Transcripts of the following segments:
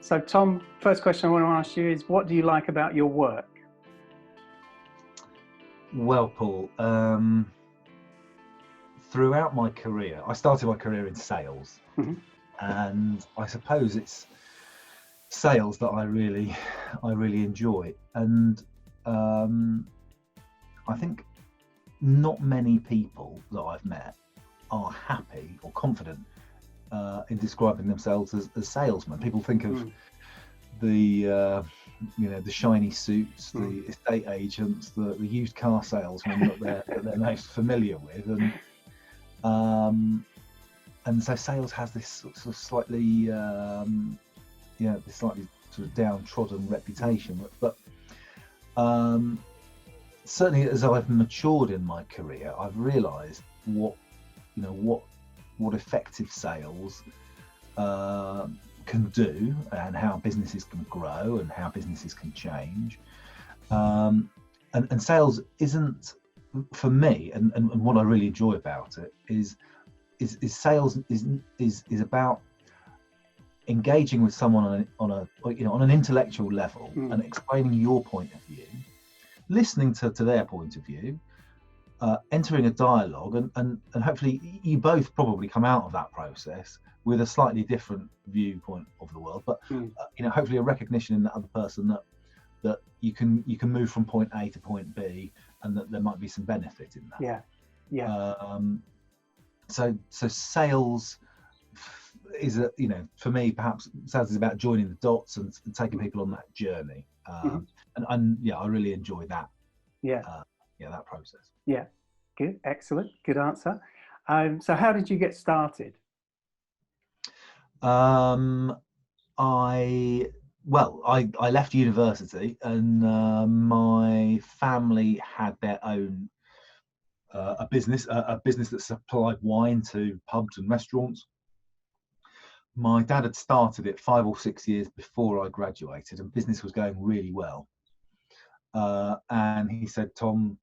So Tom, first question I want to ask you is, what do you like about your work? Well, Paul, throughout my career, I started my career in sales, and I suppose it's sales that I really enjoy. And I think not many people that I've met are happy or confident in describing themselves as salesmen. People think of the shiny suits, the estate agents, the used car salesmen that they're most familiar with, and so sales has this sort of slightly this slightly sort of downtrodden reputation. But certainly as I've matured in my career, I've realised what effective sales can do, and how businesses can grow and how businesses can change. And sales isn't, for me, and what I really enjoy about it is sales is about engaging with someone on an intellectual level and explaining your point of view, listening to their point of view, entering a dialogue, and hopefully you both probably come out of that process with a slightly different viewpoint of the world, but hopefully a recognition in that other person that you can move from point A to point B, and that there might be some benefit in that. So sales is for me, perhaps sales is about joining the dots and taking people on that journey. And I really enjoy that. That process. Yeah, good, excellent, good answer. So how did you get started? I left university, and my family had their own a business that supplied wine to pubs and restaurants. My dad had started it 5 or 6 years before I graduated, and business was going really well. And he said, "Tom,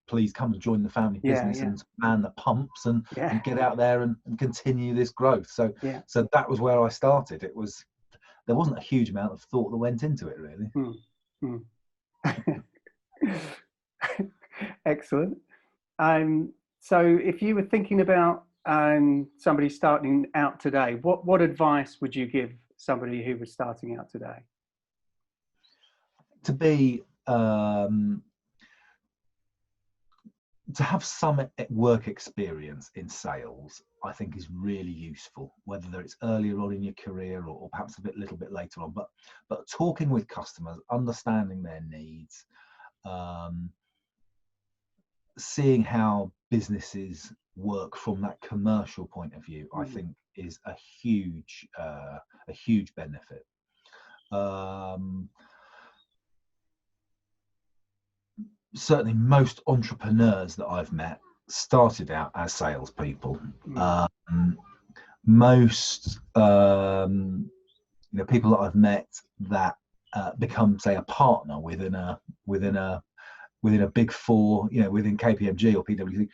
please come and join the family business and man the pumps and get out there and continue this growth." So that was where I started. There wasn't a huge amount of thought that went into it, really. Excellent. So if you were thinking about somebody starting out today, what advice would you give somebody who was starting out today? To be to have some work experience in sales, I think, is really useful, whether it's earlier on in your career or perhaps a little bit later on. But talking with customers, understanding their needs, seeing how businesses work from that commercial point of view, I think is a huge benefit. Certainly most entrepreneurs that I've met started out as salespeople. Most people that I've met that become, say, a partner within a big four, within KPMG or PwC.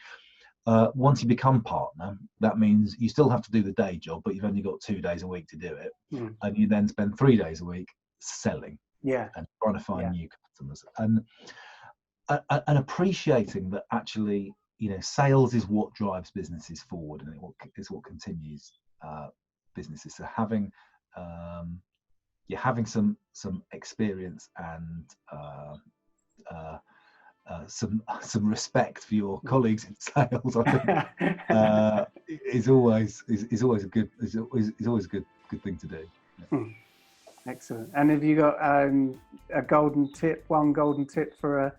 Once you become partner, that means you still have to do the day job, but you've only got 2 days a week to do it, and you then spend 3 days a week selling and trying to find new customers, and appreciating that actually, sales is what drives businesses forward, and is what continues businesses. So having some experience and some respect for your colleagues in sales, I think, is always a good thing to do. Excellent. And have you got one golden tip for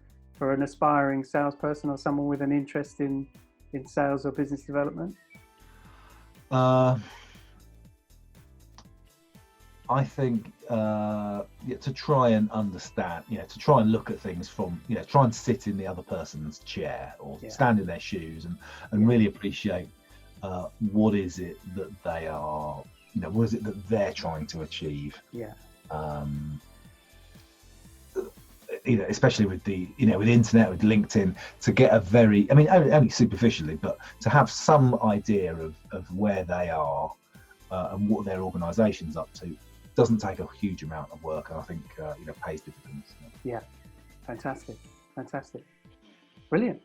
an aspiring salesperson or someone with an interest in sales or business development? I think to try and understand, to try and look at things from, try and sit in the other person's chair or stand in their shoes and really appreciate what is it that they are, what is it that they're trying to achieve. Especially with the, with internet, with LinkedIn, to get a very, only superficially, but to have some idea of where they are and what their organisation's up to, doesn't take a huge amount of work, and I think pays dividends. Yeah, fantastic. Brilliant.